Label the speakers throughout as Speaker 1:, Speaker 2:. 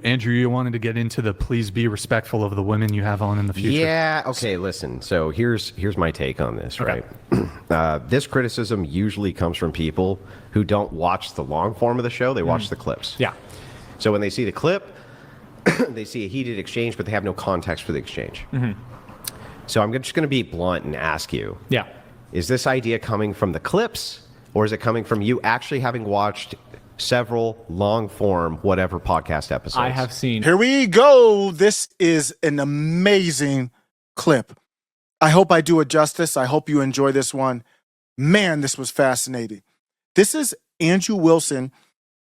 Speaker 1: Andrew, you wanted to get into the please be respectful of the women you have on in the future.
Speaker 2: Yeah. Okay. Listen. So here's my take on this. Right. This criticism usually comes from people who don't watch the long form of the show. They watch the clips.
Speaker 1: Yeah.
Speaker 2: So when they see the clip, they see a heated exchange, but they have no context for the exchange. So I'm just going to be blunt and ask you.
Speaker 1: Yeah.
Speaker 2: Is this idea coming from the clips, or is it coming from you actually having watched several long-form whatever podcast episodes?
Speaker 1: I have seen.
Speaker 3: Here we go. This is an amazing clip. I hope I do it justice. I hope you enjoy this one. Man, this was fascinating. This is Andrew Wilson,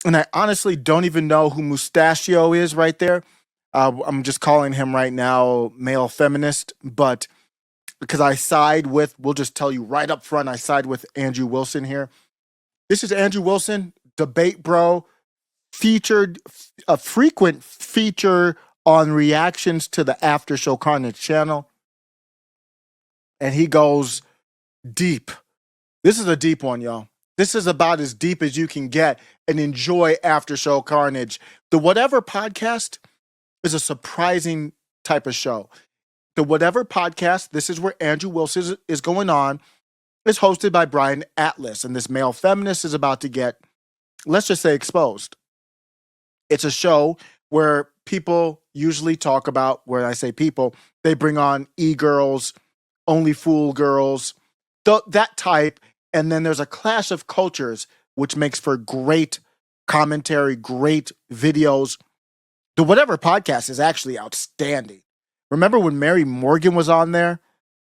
Speaker 3: and I honestly don't even know who Mustachio is right there. I'm just calling him right now male feminist, but because I side with, we'll just tell you right up front, I side with Andrew Wilson here. This is Andrew Wilson, debate bro, featured, a frequent feature on reactions to the After Show Carnage channel. And he goes deep. This is a deep one, y'all. This is about as deep as you can get and enjoy After Show Carnage. The Whatever podcast is a surprising type of show. The Whatever podcast, this is where Andrew Wilson is going on, is hosted by Brian Atlas. And this male feminist is about to get, let's just say, exposed. It's a show where people usually talk about, where I say people, they bring on e-girls, only fool girls, that type. And then there's a clash of cultures, which makes for great commentary, great videos. The Whatever podcast is actually outstanding. Remember when Mary Morgan was on there?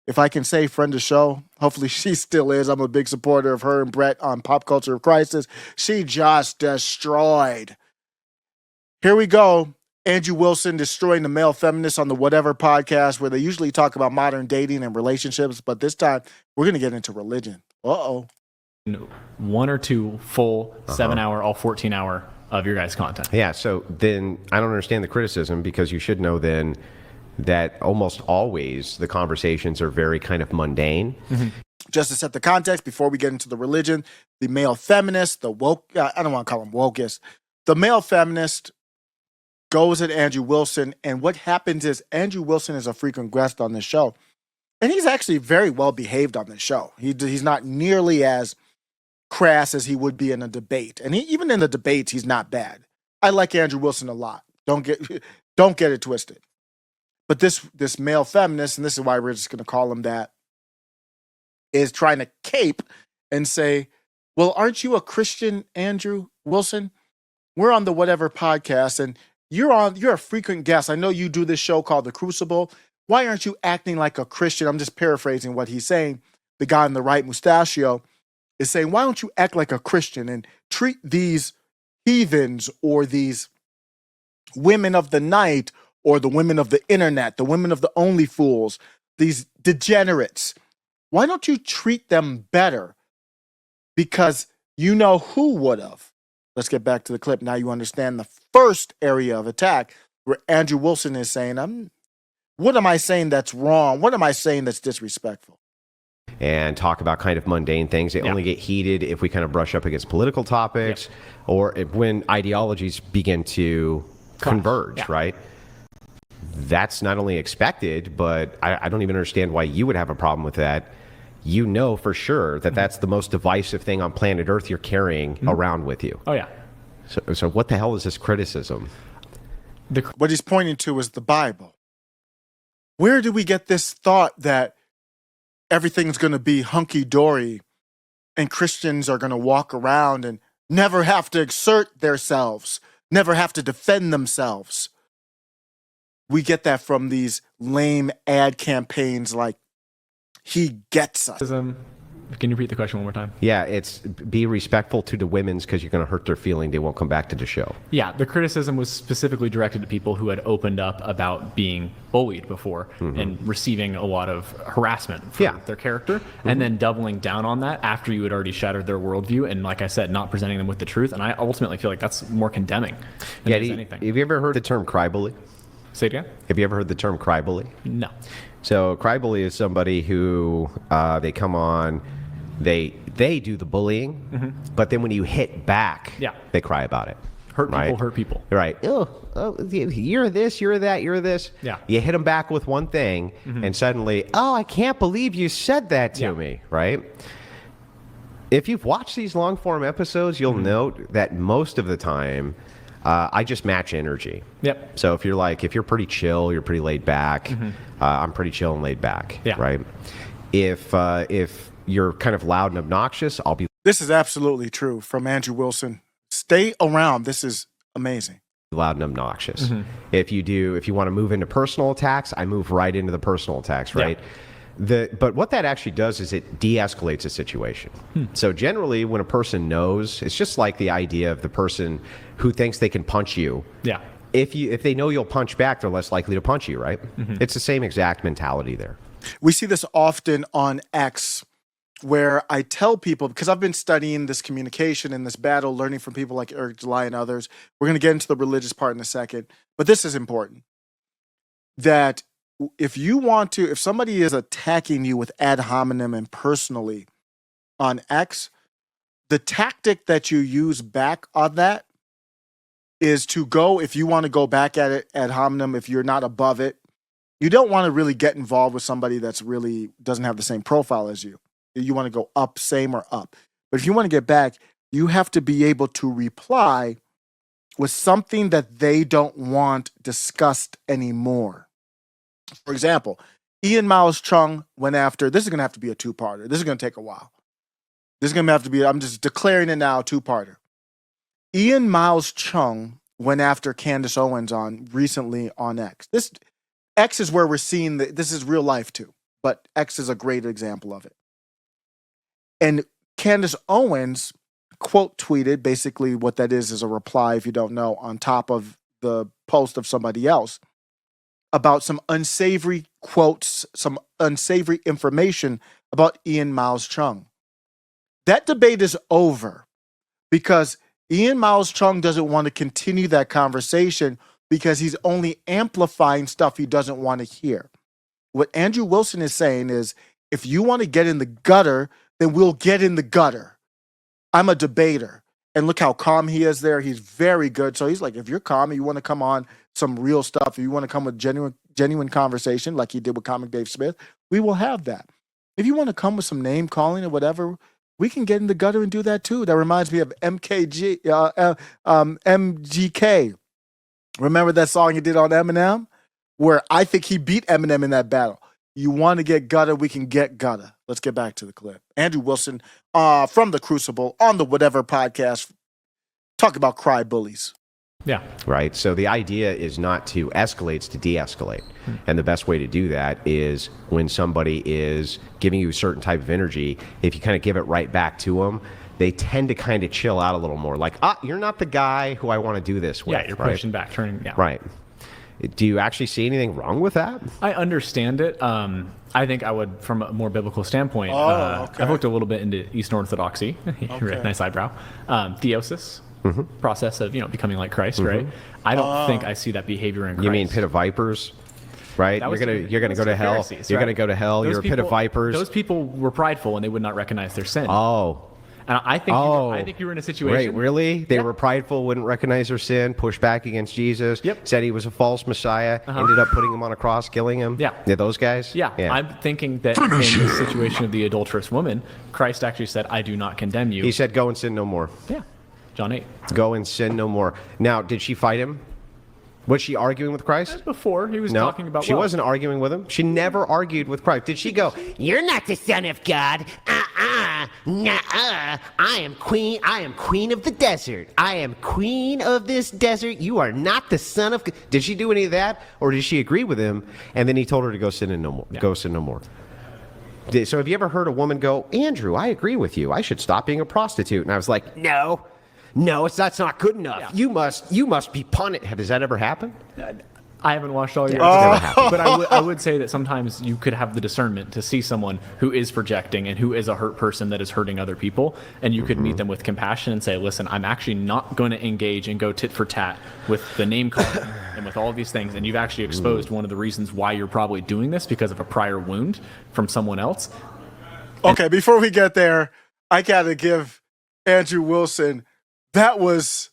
Speaker 3: If I can say friend of the show, hopefully she still is. I'm a big supporter of her and Brett on Pop Culture Crisis. She just destroyed. Here we go. Andrew Wilson destroying the male feminists on the Whatever podcast, where they usually talk about modern dating and relationships, but this time we're going to get into religion. Uh-oh.
Speaker 1: One or two full 7-hour, all 14-hour of your guys' content.
Speaker 2: Yeah, so then I don't understand the criticism, because you should know then that almost always the conversations are very kind of mundane.
Speaker 3: Just to set the context, before we get into the religion, the male feminist, the woke, I don't want to call him wokest, the male feminist goes at Andrew Wilson, and what happens is Andrew Wilson is a frequent guest on this show, and he's actually very well behaved on this show. He's not nearly as crass as he would be in a debate, and even in the debates, he's not bad. I like Andrew Wilson a lot. Don't get it twisted. But this male feminist, and this is why we're just going to call him that, is trying to cape and say, well, aren't you a Christian, Andrew Wilson? We're on the Whatever podcast, and you're a frequent guest. I know you do this show called The Crucible. Why aren't you acting like a Christian? I'm just paraphrasing what he's saying. The guy on the right, Mustachio, is saying, why don't you act like a Christian and treat these heathens or these women of the night or the women of the internet, the women of the only fools, these degenerates, why don't you treat them better? Because you know who would have. Let's get back to the clip. Now you understand the first area of attack, where Andrew Wilson is saying, what am I saying that's wrong? What am I saying that's disrespectful?
Speaker 2: And talk about kind of mundane things. They only get heated if we kind of brush up against political topics, or when ideologies begin to converge, right? That's not only expected, but I don't even understand why you would have a problem with that. You know for sure that that's the most divisive thing on planet Earth you're carrying around with you.
Speaker 1: Oh, yeah.
Speaker 2: So what the hell is this criticism?
Speaker 3: What he's pointing to is the Bible. Where do we get this thought that everything's going to be hunky-dory and Christians are going to walk around and never have to exert themselves, never have to defend themselves? We get that from these lame ad campaigns like He Gets Us.
Speaker 1: Can you repeat the question one more time?
Speaker 2: Yeah, it's be respectful to the women's, because you're going to hurt their feeling. They won't come back to the show.
Speaker 1: Yeah, the criticism was specifically directed to people who had opened up about being bullied before and receiving a lot of harassment for their character, and then doubling down on that after you had already shattered their worldview, and like I said, not presenting them with the truth. And I ultimately feel like that's more condemning than anything.
Speaker 2: Have you ever heard the term crybully?
Speaker 1: Say it again?
Speaker 2: Have you ever heard the term crybully?
Speaker 1: No.
Speaker 2: So crybully is somebody who they come on, they do the bullying, but then when you hit back, they cry about it.
Speaker 1: Hurt people hurt people.
Speaker 2: Right. Oh, you're this, you're that, you're this.
Speaker 1: Yeah.
Speaker 2: You hit them back with one thing, and suddenly, I can't believe you said that to me, right? If you've watched these long-form episodes, you'll note that most of the time, I just match energy.
Speaker 1: Yep.
Speaker 2: So if you're pretty chill, you're pretty laid back, I'm pretty chill and laid back, right? If you're kind of loud and obnoxious, I'll be
Speaker 3: This is absolutely true from Andrew Wilson. Stay around. This is amazing.
Speaker 2: loud and obnoxious. If you want to move into personal attacks, I move right into the personal attacks, right? But what that actually does is it de-escalates a situation. So generally, when a person knows, it's just like the idea of the person who thinks they can punch you.
Speaker 1: Yeah.
Speaker 2: If they know you'll punch back, they're less likely to punch you, right? It's the same exact mentality there.
Speaker 3: We see this often on X, where I tell people, because I've been studying this communication and this battle, learning from people like Eric July and others. We're going to get into the religious part in a second, but this is important. That if somebody is attacking you with ad hominem and personally on X, the tactic that you use back on that is to go, if you want to go back at it ad hominem, if you're not above it, you don't want to really get involved with somebody that's really doesn't have the same profile as you. You want to go up, same or up. But if you want to get back, you have to be able to reply with something that they don't want discussed anymore. For example, Ian Miles Chung went after, this is going to have to be a two-parter. This is going to take a while. This is going to have to be, I'm just declaring it now, a two-parter. Ian Miles Chung went after Candace Owens recently on X. This X is where we're seeing this is real life too, but X is a great example of it. And Candace Owens quote tweeted, basically what that is a reply, if you don't know, on top of the post of somebody else about some unsavory quotes, some unsavory information about Ian Miles Chung. That debate is over because Ian Miles Chung doesn't want to continue that conversation because he's only amplifying stuff he doesn't want to hear. What Andrew Wilson is saying is, if you want to get in the gutter, then we'll get in the gutter. I'm a debater. And look how calm he is there. He's very good. So he's like, if you're calm and you want to come on some real stuff, if you want to come with genuine conversation like he did with Comic Dave Smith, we will have that. If you want to come with some name calling or whatever, we can get in the gutter and do that too. That reminds me of MGK. Remember that song he did on Eminem? Where I think he beat Eminem in that battle. You want to get gutter, we can get gutter. Let's get back to the clip. Andrew Wilson from The Crucible on the Whatever podcast. Talk about cry bullies.
Speaker 2: Yeah. Right. So the idea is not to escalate, it's to de-escalate. And the best way to do that is when somebody is giving you a certain type of energy, if you kind of give it right back to them, they tend to kind of chill out a little more. Like, you're not the guy who I want to do this with.
Speaker 1: Yeah, you're pushing back, turning. Yeah.
Speaker 2: Right. Do you actually see anything wrong with that?
Speaker 1: I understand it. I think I would, from a more biblical standpoint, I've looked a little bit into Eastern Orthodoxy. Nice eyebrow. Theosis. Process of becoming like Christ, right? I don't think I see that behavior in Christ.
Speaker 2: You mean pit of vipers, right? You're gonna go to hell. You're gonna go to hell. You're a pit of vipers.
Speaker 1: Those people were prideful and they would not recognize their sin. And I think you were in a situation.
Speaker 2: Wait, really? They were prideful, wouldn't recognize their sin, pushed back against Jesus. Said he was a false Messiah. Ended up putting him on a cross, killing him. Yeah, those guys.
Speaker 1: Yeah. I'm thinking that in the situation of the adulterous woman, Christ actually said, "I do not condemn you."
Speaker 2: He said, "Go and sin no more."
Speaker 1: Yeah. John 8.
Speaker 2: Go and sin no more. Now, did she fight him? Was she arguing with Christ?
Speaker 1: Before, he was talking about
Speaker 2: she wasn't arguing with him. She never argued with Christ. Did she go, "You're not the son of God. Nuh-uh. I am queen of the desert. I am queen of this desert. You are not the son of God." Did she do any of that? Or did she agree with him and then he told her to go sin no more? Go sin no more. So have you ever heard a woman go, "Andrew, I agree with you. I should stop being a prostitute"? And I was like, No, that's not good enough. Yeah. You must be punished. Does that ever happen?
Speaker 1: I haven't watched all your episodes, but I would say that sometimes you could have the discernment to see someone who is projecting and who is a hurt person that is hurting other people, and you could meet them with compassion and say, "Listen, I'm actually not going to engage and go tit for tat with the name calling and with all of these things, and you've actually exposed one of the reasons why you're probably doing this because of a prior wound from someone else."
Speaker 3: Okay, before we get there, I got to give Andrew Wilson. That was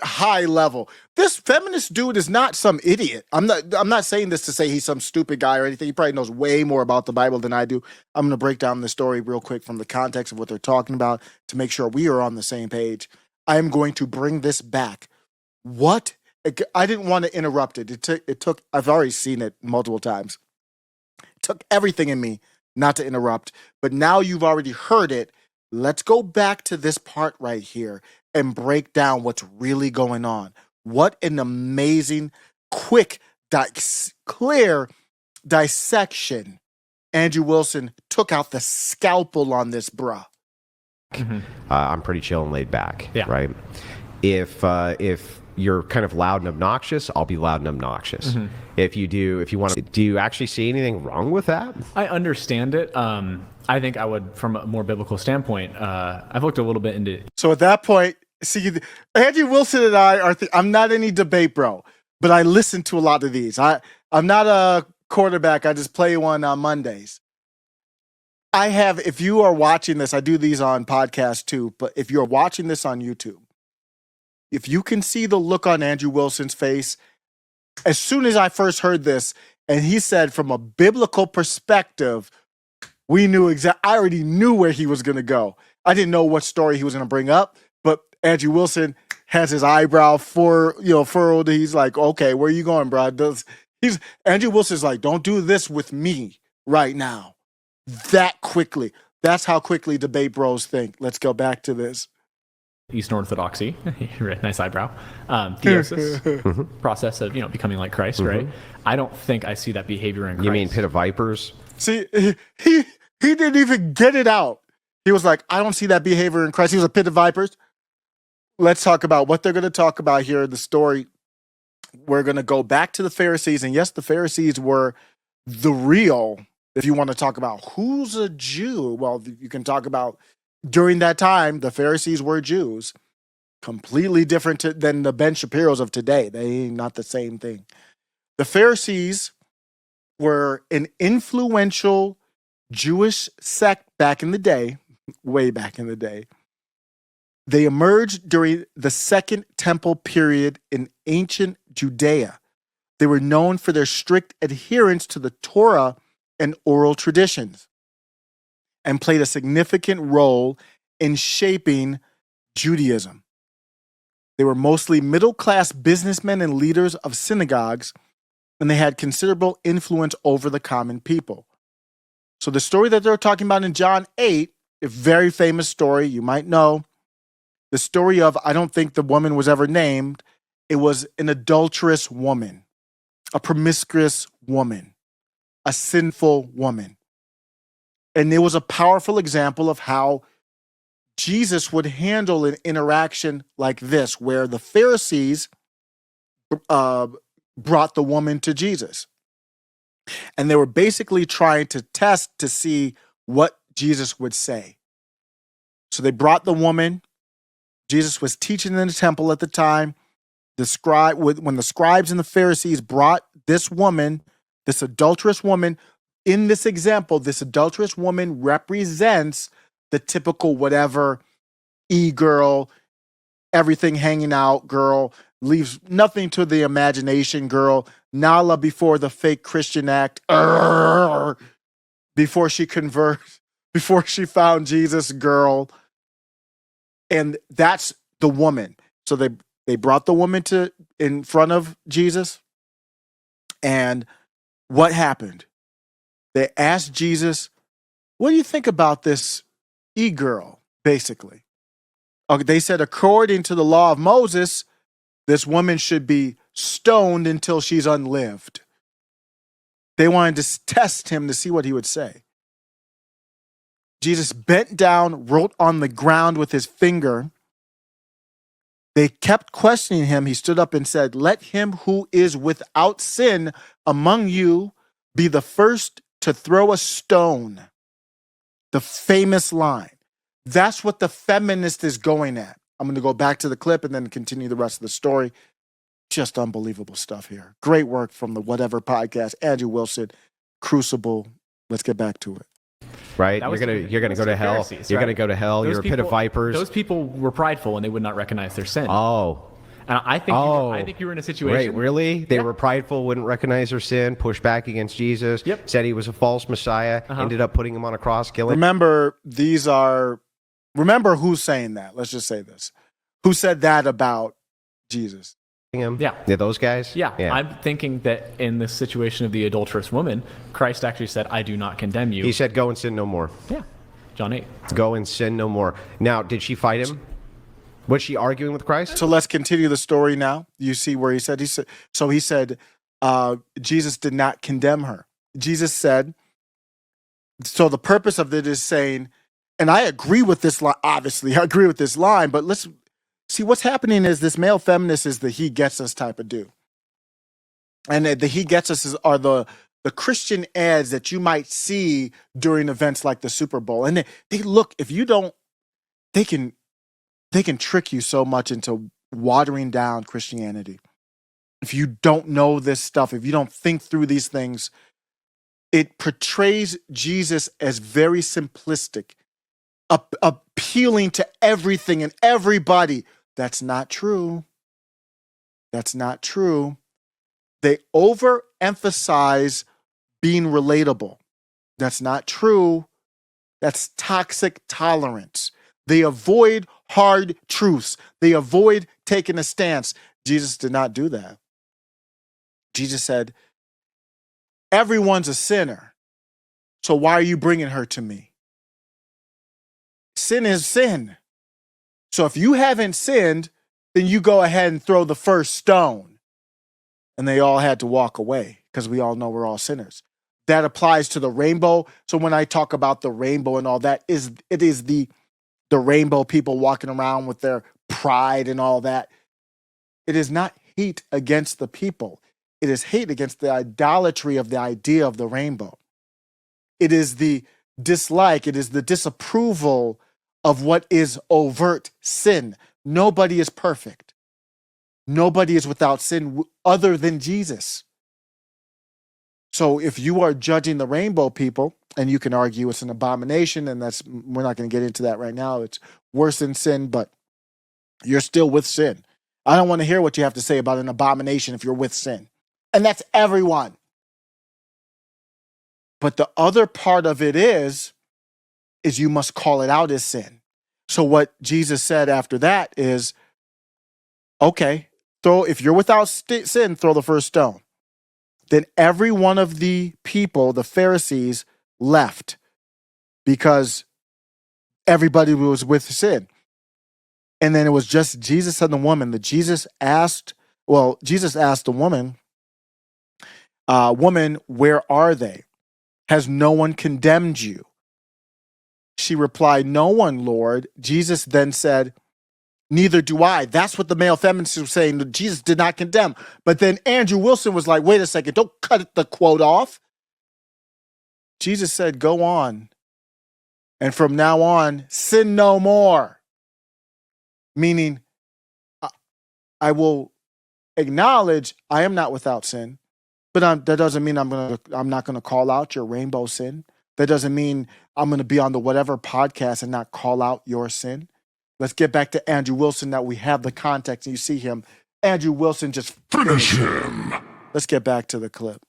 Speaker 3: high level. This feminist dude is not some idiot. I'm not saying this to say he's some stupid guy or anything. He probably knows way more about the Bible than I do. I'm going to break down the story real quick from the context of what they're talking about to make sure we are on the same page. I am going to bring this back. What? I didn't want to interrupt it. It took, I've already seen it multiple times. It took everything in me not to interrupt, but now you've already heard it. Let's go back to this part right here and break down what's really going on. What an amazing, quick, clear dissection. Andrew Wilson took out the scalpel on this, bruh.
Speaker 2: I'm pretty chill and laid back,
Speaker 1: Yeah.
Speaker 2: right? If you're kind of loud and obnoxious, I'll be loud and obnoxious. If you want to, do you actually see anything wrong with that?
Speaker 1: I understand it. I think I would, from a more biblical standpoint, I've looked a little bit into.
Speaker 3: So at that point, see, Andrew Wilson and I are, I'm not any debate, bro, but I listen to a lot of these. I'm not a quarterback. I just play one on Mondays. If you are watching this, I do these on podcasts too, but if you're watching this on YouTube, if you can see the look on Andrew Wilson's face, as soon as I first heard this, and he said from a biblical perspective, we knew I already knew where he was going to go. I didn't know what story he was going to bring up, but Andrew Wilson has his eyebrow furrowed. He's like, okay, where are you going, bro? Andrew Wilson's like, don't do this with me right now. That quickly. That's how quickly debate bros think. Let's go back to this.
Speaker 1: Eastern Orthodoxy, nice eyebrow, theosis, process of becoming like Christ, right? I don't think I see that behavior in Christ.
Speaker 2: You mean pit of vipers?
Speaker 3: See, he didn't even get it out. He was like, I don't see that behavior in Christ. He was a pit of vipers. Let's talk about what they're going to talk about here in the story. We're going to go back to the Pharisees, and yes, the Pharisees were the real. If you want to talk about who's a Jew, well, you can talk about. During that time, the Pharisees were Jews, completely different than the Ben Shapiros of today. They not the same thing. The Pharisees were an influential Jewish sect back in the day, way back in the day. They emerged during the Second Temple period in ancient Judea. They were known for their strict adherence to the Torah and oral traditions, and played a significant role in shaping Judaism. They were mostly middle-class businessmen and leaders of synagogues, and they had considerable influence over the common people. So the story that they're talking about in John 8, a very famous story, you might know, the story of, I don't think the woman was ever named, it was an adulterous woman, a promiscuous woman, a sinful woman. And it was a powerful example of how Jesus would handle an interaction like this, where the Pharisees brought the woman to Jesus. And they were basically trying to test to see what Jesus would say. So they brought the woman. Jesus was teaching in the temple at the time. When the scribes and the Pharisees brought this woman, this adulterous woman, in this example, this adulterous woman represents the typical whatever e-girl, everything hanging out girl, leaves nothing to the imagination girl, Nala before the fake Christian act, before she converts, before she found Jesus girl. And that's the woman. So they brought the woman in front of Jesus. And what happened? They asked Jesus, what do you think about this e-girl, basically? They said, according to the law of Moses, this woman should be stoned until she's unlived. They wanted to test him to see what he would say. Jesus bent down, wrote on the ground with his finger. They kept questioning him. He stood up and said, let him who is without sin among you be the first to throw a stone. The famous line. That's what the feminist is going at. I'm going to go back to the clip and then continue the rest of the story. Just unbelievable stuff here. Great work from the Whatever podcast. Andrew Wilson, Crucible. Let's get back to it.
Speaker 2: Right? You're gonna go to hell. You're gonna go to hell. You're a pit of vipers.
Speaker 1: Those people were prideful and they would not recognize their sin.
Speaker 2: Oh.
Speaker 1: And I think I think you were in a situation.
Speaker 2: Wait, really? They were prideful, wouldn't recognize their sin, pushed back against Jesus, said he was a false Messiah, ended up putting him on a cross, killing him.
Speaker 3: Remember who's saying that. Let's just say this. Who said that about Jesus?
Speaker 2: Yeah, those guys?
Speaker 1: Yeah, I'm thinking that in the situation of the adulterous woman, Christ actually said, I do not condemn you.
Speaker 2: He said, go and sin no more.
Speaker 1: Yeah, John 8.
Speaker 2: Go and sin no more. Now, did she fight him? Was she arguing with Christ?
Speaker 3: So let's continue the story now. You see where he said, Jesus did not condemn her. Jesus said, so the purpose of it is saying, and I agree with this line, obviously, I agree with this line, but let's see what's happening is this male feminist is the he gets us type of dude. And the he gets us are the Christian ads that you might see during events like the Super Bowl. And they look, if you don't, they can trick you so much into watering down Christianity. If you don't know this stuff, if you don't think through these things, it portrays Jesus as very simplistic, appealing to everything and everybody. That's not true. That's not true. They overemphasize being relatable. That's not true. That's toxic tolerance. They avoid hard truths. They avoid taking a stance. Jesus did not do that. Jesus said, everyone's a sinner. So why are you bringing her to me? Sin is sin. So if you haven't sinned, then you go ahead and throw the first stone. And they all had to walk away because we all know we're all sinners. That applies to the rainbow. So when I talk about the rainbow and all that, it is the rainbow people walking around with their pride and all that. It is not hate against the people. It is hate against the idolatry of the idea of the rainbow. It is the dislike. It is the disapproval of what is overt sin. Nobody is perfect. Nobody is without sin other than Jesus. So if you are judging the rainbow people, and you can argue it's an abomination, and we're not going to get into that right now. It's worse than sin, but you're still with sin. I don't want to hear what you have to say about an abomination if you're with sin. And that's everyone. But the other part of it is you must call it out as sin. So what Jesus said after that is, okay, if you're without sin, throw the first stone. Then every one of the people, the Pharisees, left because everybody was with sin. And then it was just Jesus and the woman. Jesus asked the woman, woman, where are they? Has no one condemned you? She replied, no one, Lord. Jesus then said, neither do I. That's what the male feminists were saying. Jesus did not condemn. But then Andrew Wilson was like, wait a second, don't cut the quote off. Jesus said, go on. And from now on, sin no more. Meaning, I will acknowledge I am not without sin, but that doesn't mean I'm not going to call out your rainbow sin. That doesn't mean I'm going to be on the whatever podcast and not call out your sin. Let's get back to Andrew Wilson. That we have the context and you see him. Andrew Wilson just finish him. Let's get back to the clip.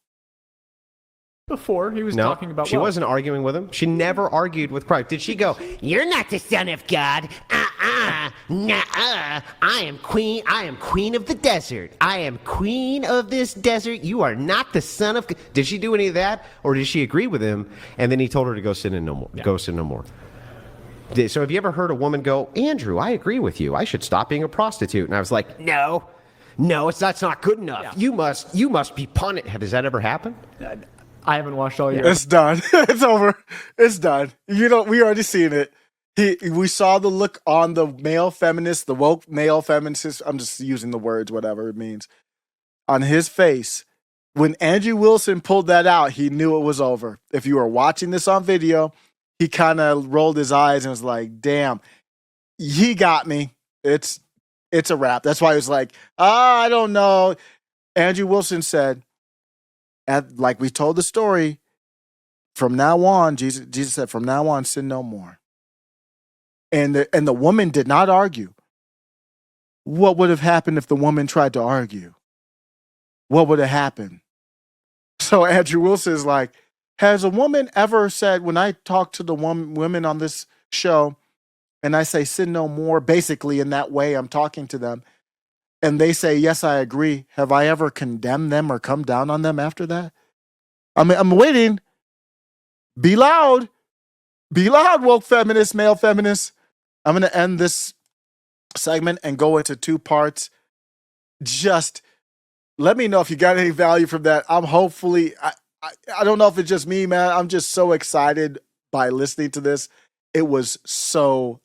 Speaker 1: Before he was talking about
Speaker 2: she wasn't arguing with him. She never argued with Christ. Did she go,
Speaker 4: you're not the son of God. Nuh-uh. I am queen of the desert. I am queen of this desert. You are not the son of God.
Speaker 2: Did she do any of that? Or did she agree with him? And then he told her to go sin and no more. Yeah. Go sin no more. So have you ever heard a woman go, Andrew, I agree with you. I should stop being a prostitute. And I was like, no, that's not good enough. Yeah. You must be punished. Has that ever happened?
Speaker 1: I haven't watched all yet.
Speaker 3: It's done. It's over. It's done. We already seen it. We saw the look on the male feminist, the woke male feminist. I'm just using the words, whatever it means, on his face. When Andrew Wilson pulled that out, he knew it was over. If you were watching this on video, he kind of rolled his eyes and was like, damn, he got me. It's a wrap. That's why he was like, I don't know. Andrew Wilson said, like we told the story, from now on, Jesus said, from now on, sin no more. And the woman did not argue. what would have happened if the woman tried to argue? What would have happened? So Andrew Wilson is like, has a woman ever said, when I talk to the women on this show and I say sin no more, basically in that way I'm talking to them, and they say, yes, I agree, have I ever condemned them or come down on them after that? I'm waiting. Be loud. Be loud, woke feminists, male feminists. I'm going to end this segment and go into 2 parts. Just let me know if you got any value from that. I'm hopefully, I don't know if it's just me, man. I'm just so excited by listening to this. It was so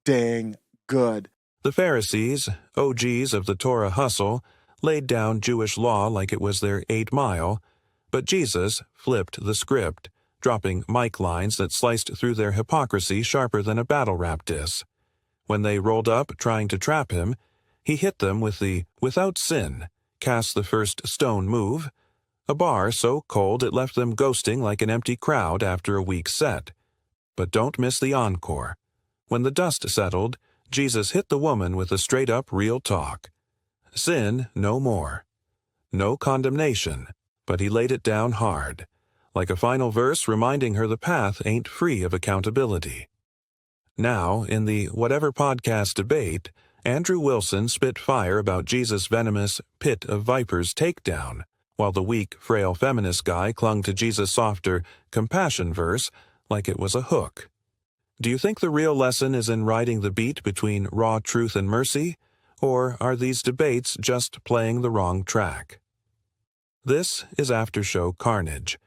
Speaker 3: dang good.
Speaker 5: The Pharisees, OGs of the Torah hustle, laid down Jewish law like it was their 8 Mile, but Jesus flipped the script, dropping mic lines that sliced through their hypocrisy sharper than a battle rap diss. When they rolled up trying to trap him, he hit them with the without sin, cast the first stone move, a bar so cold it left them ghosting like an empty crowd after a weak set. But don't miss the encore. When the dust settled, Jesus hit the woman with a straight-up real talk. Sin no more. No condemnation, but he laid it down hard, like a final verse reminding her the path ain't free of accountability. Now, in the Whatever Podcast debate, Andrew Wilson spit fire about Jesus' venomous pit of vipers takedown, while the weak, frail feminist guy clung to Jesus' softer compassion verse like it was a hook. Do you think the real lesson is in riding the beat between raw truth and mercy, or are these debates just playing the wrong track? This is After Show Carnage,